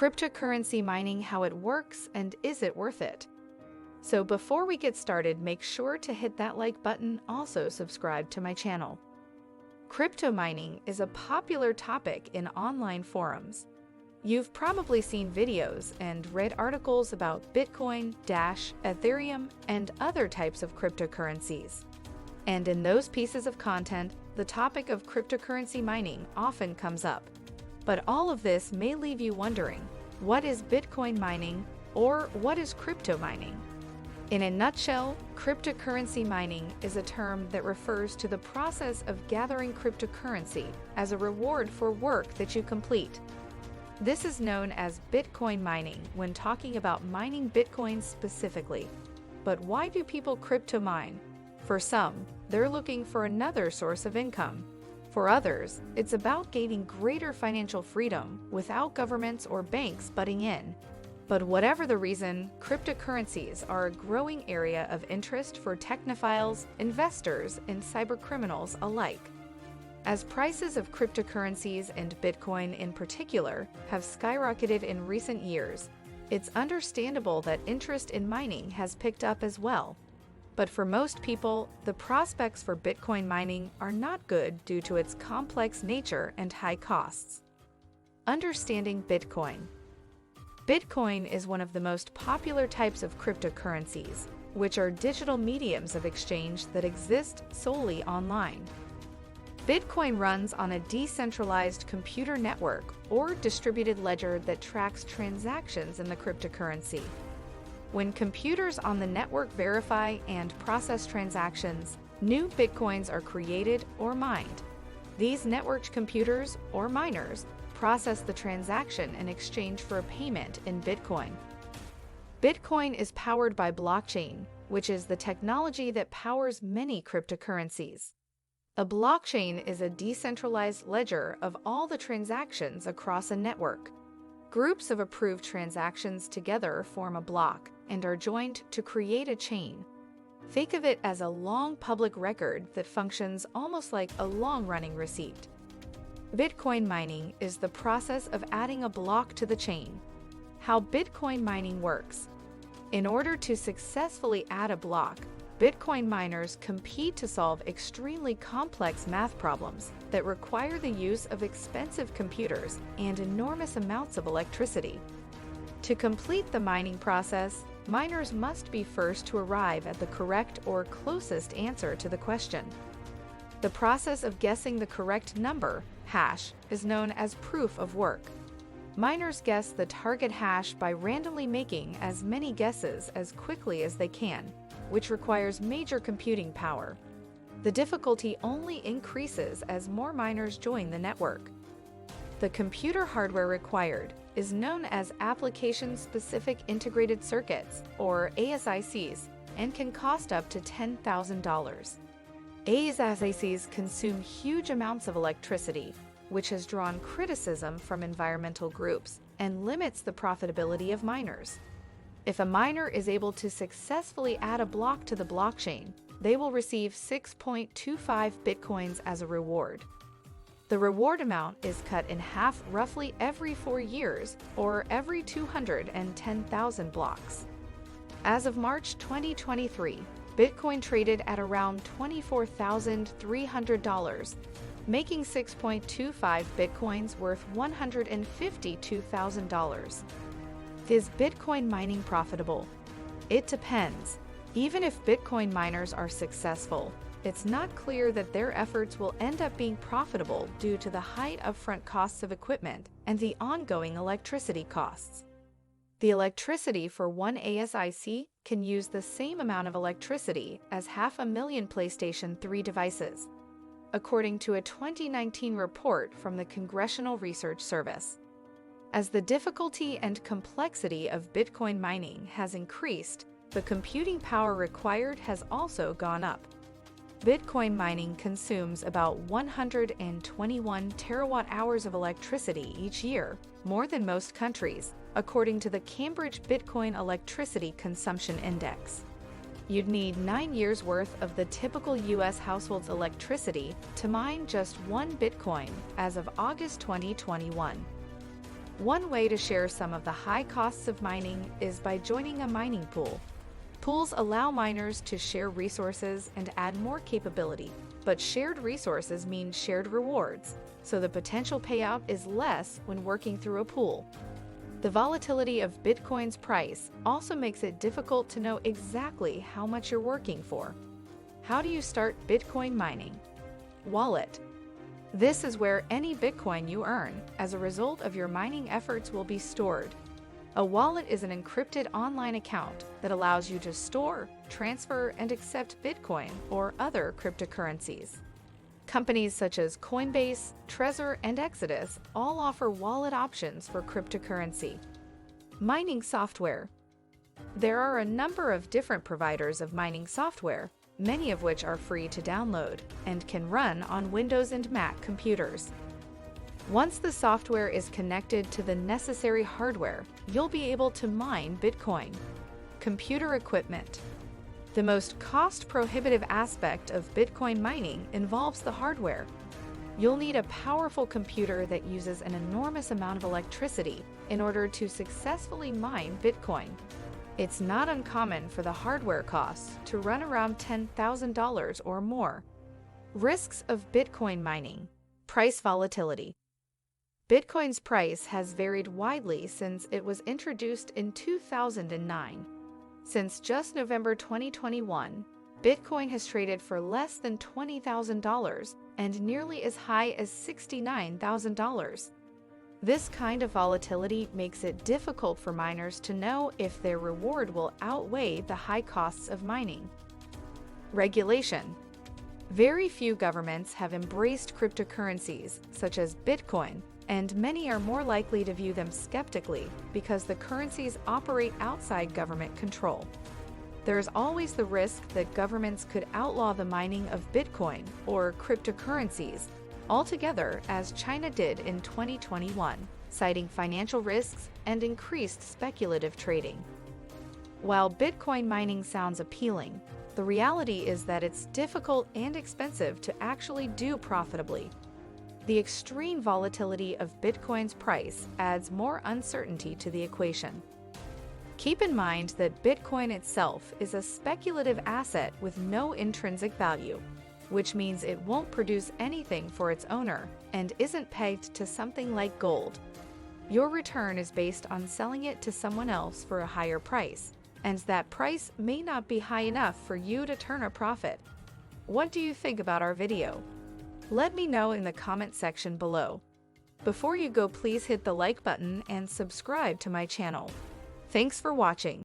Cryptocurrency mining, how it works, and is it worth it? So before we get started, make sure to hit that like button, also subscribe to my channel. Crypto mining is a popular topic in online forums. You've probably seen videos and read articles about Bitcoin, Ethereum, and other types of cryptocurrencies. And in those pieces of content, the topic of cryptocurrency mining often comes up. But all of this may leave you wondering, what is Bitcoin mining, or what is crypto mining? In a nutshell, cryptocurrency mining is a term that refers to the process of gathering cryptocurrency as a reward for work that you complete. This is known as Bitcoin mining when talking about mining Bitcoin specifically. But why do people crypto mine? For some, they're looking for another source of income. For others, it's about gaining greater financial freedom without governments or banks butting in. But whatever the reason, cryptocurrencies are a growing area of interest for technophiles, investors, and cybercriminals alike. As prices of cryptocurrencies and Bitcoin in particular have skyrocketed in recent years, it's understandable that interest in mining has picked up as well. But for most people, the prospects for Bitcoin mining are not good due to its complex nature and high costs. Understanding Bitcoin. Bitcoin is one of the most popular types of cryptocurrencies, which are digital mediums of exchange that exist solely online. Bitcoin runs on a decentralized computer network or distributed ledger that tracks transactions in the cryptocurrency. When computers on the network verify and process transactions, new Bitcoins are created or mined. These networked computers, or miners, process the transaction in exchange for a payment in Bitcoin. Bitcoin is powered by blockchain, which is the technology that powers many cryptocurrencies. A blockchain is a decentralized ledger of all the transactions across a network. Groups of approved transactions together form a block and are joined to create a chain. Think of it as a long public record that functions almost like a long-running receipt. Bitcoin mining is the process of adding a block to the chain. How Bitcoin mining works. In order to successfully add a block, Bitcoin miners compete to solve extremely complex math problems that require the use of expensive computers and enormous amounts of electricity. To complete the mining process, miners must be first to arrive at the correct or closest answer to the question. The process of guessing the correct number, hash, is known as proof of work. Miners guess the target hash by randomly making as many guesses as quickly as they can, which requires major computing power. The difficulty only increases as more miners join the network. The computer hardware required is known as Application-Specific Integrated Circuits, or ASICs, and can cost up to $10,000. ASICs consume huge amounts of electricity, which has drawn criticism from environmental groups and limits the profitability of miners. If a miner is able to successfully add a block to the blockchain, they will receive 6.25 Bitcoins as a reward. The reward amount is cut in half roughly every 4 years, or every 210,000 blocks. As of March 2023, Bitcoin traded at around $24,300, making 6.25 Bitcoins worth $152,000. Is Bitcoin mining profitable? It depends. Even if Bitcoin miners are successful, it's not clear that their efforts will end up being profitable due to the high upfront costs of equipment and the ongoing electricity costs. The electricity for one ASIC can use the same amount of electricity as 500,000 PlayStation 3 devices, according to a 2019 report from the Congressional Research Service. As the difficulty and complexity of Bitcoin mining has increased, the computing power required has also gone up. Bitcoin mining consumes about 121 terawatt-hours of electricity each year, more than most countries, according to the Cambridge Bitcoin Electricity Consumption Index. You'd need 9 years' worth of the typical U.S. household's electricity to mine just one Bitcoin as of August 2021. One way to share some of the high costs of mining is by joining a mining pool. Pools allow miners to share resources and add more capability, but shared resources mean shared rewards, so the potential payout is less when working through a pool. The volatility of Bitcoin's price also makes it difficult to know exactly how much you're working for. How do you start Bitcoin mining? Wallet. This is where any Bitcoin you earn as a result of your mining efforts will be stored. A wallet is an encrypted online account that allows you to store, transfer, and accept Bitcoin or other cryptocurrencies. Companies such as Coinbase, Trezor, and Exodus all offer wallet options for cryptocurrency. Mining software. There are a number of different providers of mining software, many of which are free to download and can run on Windows and Mac computers. Once the software is connected to the necessary hardware, you'll be able to mine Bitcoin. Computer equipment. The most cost-prohibitive aspect of Bitcoin mining involves the hardware. You'll need a powerful computer that uses an enormous amount of electricity in order to successfully mine Bitcoin. It's not uncommon for the hardware costs to run around $10,000 or more. Risks of Bitcoin mining. Price volatility. Bitcoin's price has varied widely since it was introduced in 2009. Since just November 2021, Bitcoin has traded for less than $20,000 and nearly as high as $69,000. This kind of volatility makes it difficult for miners to know if their reward will outweigh the high costs of mining. Regulation. Very few governments have embraced cryptocurrencies, such as Bitcoin, and many are more likely to view them skeptically because the currencies operate outside government control. There is always the risk that governments could outlaw the mining of Bitcoin or cryptocurrencies altogether, as China did in 2021, citing financial risks and increased speculative trading. While Bitcoin mining sounds appealing, the reality is that it's difficult and expensive to actually do profitably. The extreme volatility of Bitcoin's price adds more uncertainty to the equation. Keep in mind that Bitcoin itself is a speculative asset with no intrinsic value, which means it won't produce anything for its owner and isn't pegged to something like gold. Your return is based on selling it to someone else for a higher price, and that price may not be high enough for you to turn a profit. What do you think about our video? Let me know in the comment section below. Before you go, please hit the like button and subscribe to my channel. Thanks for watching.